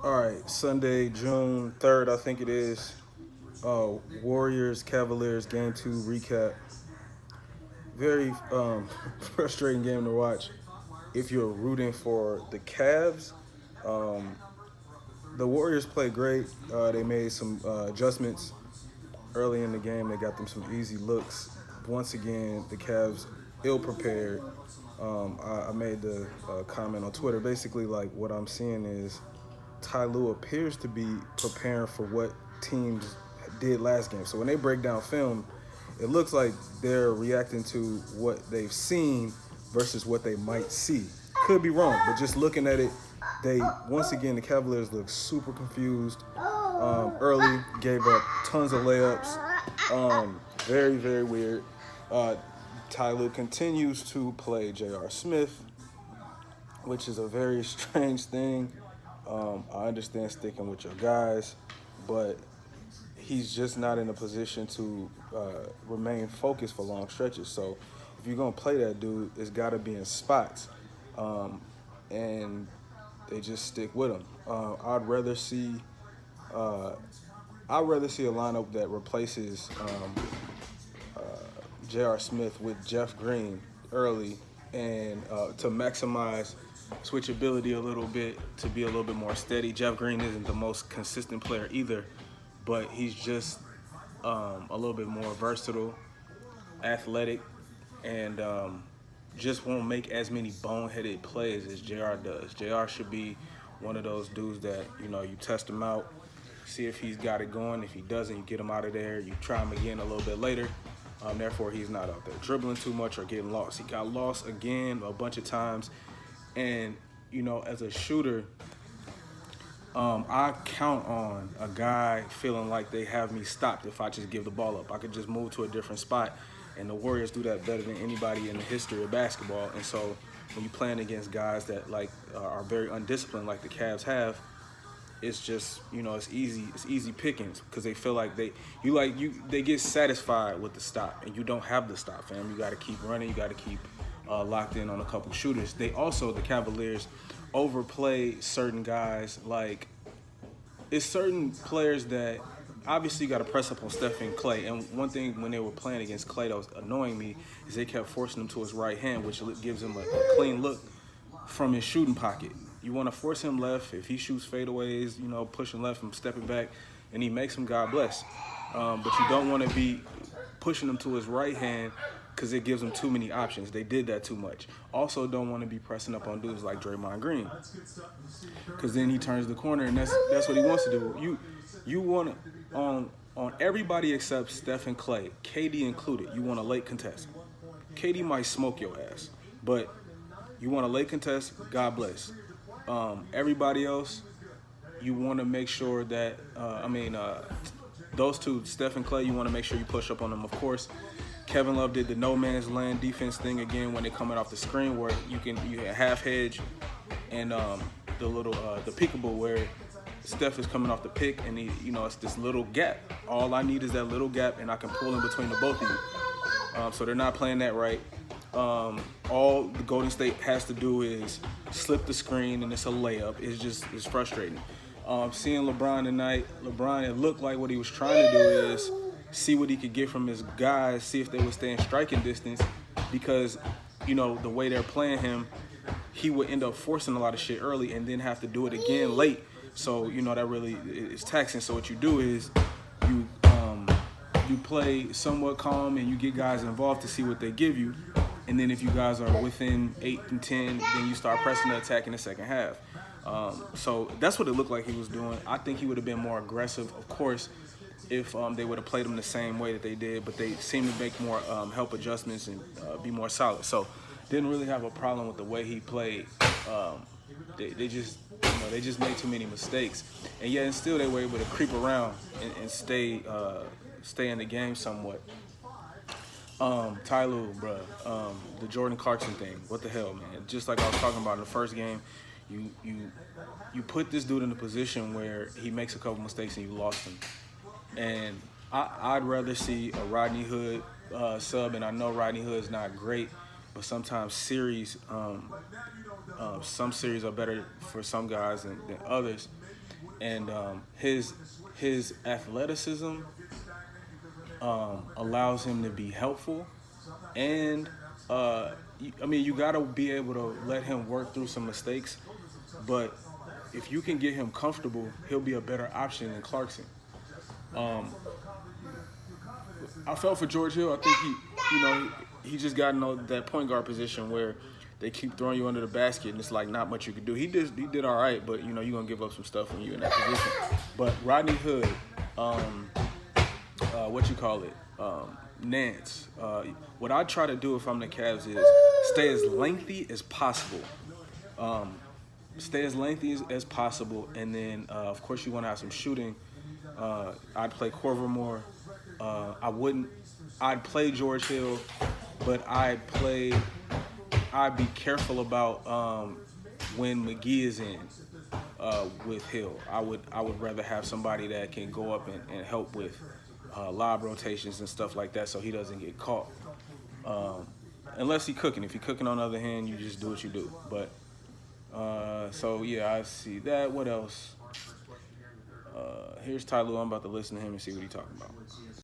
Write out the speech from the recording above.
All right, Sunday, June 3rd, I think it is. Warriors Cavaliers game two recap. Very frustrating game to watch if you're rooting for the Cavs. Um, the Warriors played great. They made some adjustments early in the game. They got them some easy looks. Once again, the Cavs ill prepared. I made the comment on Twitter. Basically, like what I'm seeing is Ty Lue appears to be preparing for what teams did last game. So when they break down film, it looks like they're reacting to what they've seen versus what they might see. Could be wrong, but just looking at it, they once again the Cavaliers look super confused. Early gave up tons of layups. Very weird. Ty Lue continues to play J.R. Smith, which is a very strange thing. I understand sticking with your guys, but he's just not in a position to remain focused for long stretches. So if you're gonna play that dude, it's got to be in spots, and they just stick with him. Uh, I'd rather see a lineup that replaces J.R. Smith with Jeff Green early and to maximize switchability a little bit, to be a little bit more steady. Jeff Green isn't the most consistent player either, but he's just a little bit more versatile, athletic, and just won't make as many boneheaded plays as JR does. JR should be one of those dudes that, you test him out, see if he's got it going. If he doesn't, you get him out of there. You try him again a little bit later. Therefore, he's not out there dribbling too much or getting lost. He got lost again a bunch of times. And, as a shooter, I count on a guy feeling like they have me stopped if I just give the ball up. I could just move to a different spot, and the Warriors do that better than anybody in the history of basketball. And so when you're playing against guys that are very undisciplined like the Cavs have, it's just it's easy pickings because they feel like they get satisfied with the stop, and you don't have the stop, fam. You got to keep running. You got to keep locked in on a couple shooters. The Cavaliers overplay certain guys. Like, it's certain players that obviously you got to press up on Steph and Clay. And one thing when they were playing against Clay that was annoying me is they kept forcing him to his right hand, which gives him a clean look from his shooting pocket. You want to force him left. If he shoots fadeaways, pushing left and stepping back, and he makes them, God bless. But you don't want to be pushing him to his right hand because it gives him too many options. They did that too much. Also, don't want to be pressing up on dudes like Draymond Green because then he turns the corner, and that's what he wants to do. You want to on everybody except Steph and Clay, KD included. You want a late contest. KD might smoke your ass, but you want a late contest, God bless. Everybody else, you want to make sure that, those two, Steph and Clay, you want to make sure you push up on them. Of course, Kevin Love did the no man's land defense thing again when they're coming off the screen, where you half hedge and the peekaboo where Steph is coming off the pick and it's this little gap. All I need is that little gap, and I can pull in between the both of you. So they're not playing that right. All the Golden State has to do is slip the screen, and it's a layup. It's frustrating. Seeing LeBron tonight, it looked like what he was trying to do is see what he could get from his guys, see if they would stay in striking distance, because, the way they're playing him, he would end up forcing a lot of shit early and then have to do it again late. So, that really is taxing. So what you do is you play somewhat calm and you get guys involved to see what they give you. And then if you guys are within 8 and 10, then you start pressing the attack in the second half. So that's what it looked like he was doing. I think he would have been more aggressive, of course, if they would have played him the same way that they did. But they seemed to make more help adjustments and be more solid. So didn't really have a problem with the way he played. They just made too many mistakes. And yet and still they were able to creep around and stay in the game somewhat. Ty Lue, bro, the Jordan Clarkson thing. What the hell, man? Just like I was talking about in the first game, you put this dude in a position where he makes a couple mistakes and you lost him. And I'd rather see a Rodney Hood sub, and I know Rodney Hood's not great, but sometimes some series are better for some guys than others. and his athleticism allows him to be helpful, and I mean, you gotta be able to let him work through some mistakes, but if you can get him comfortable, he'll be a better option than Clarkson. Um, I felt for George Hill. I think he just got in that point guard position where they keep throwing you under the basket, and it's like not much you can do. He did all right, but you're gonna give up some stuff when you're in that position. But Rodney Hood, what you call it, Nance. What I try to do if I'm the Cavs is stay as lengthy as possible. Stay as lengthy as possible, and then of course you want to have some shooting. I'd play Corver more. I'd play George Hill, but I'd be careful about when McGee is in with Hill. I would rather have somebody that can go up and help with lob rotations and stuff like that, so he doesn't get caught. Unless he's cooking. If he's cooking, on the other hand, you just do what you do. But so yeah, I see that. What else? Here's Ty Lue. I'm about to listen to him and see what he's talking about.